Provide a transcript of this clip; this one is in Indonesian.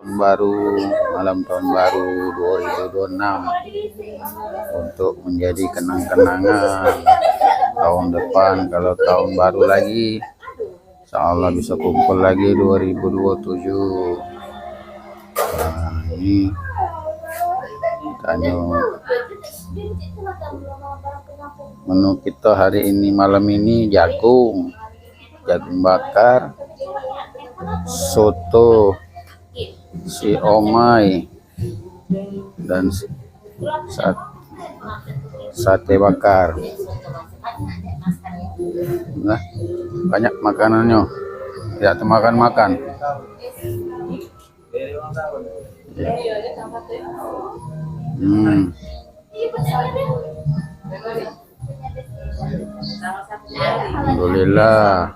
baru, malam tahun baru 2026, untuk menjadi kenang-kenangan tahun depan. Kalau tahun baru lagi, insya Allah bisa kumpul lagi 2027. Nah, ini tanya menu kita hari ini, malam ini jagung bakar, soto, siomay, dan sate bakar. Nah, banyak makanannya, tidak makan. Alhamdulillah.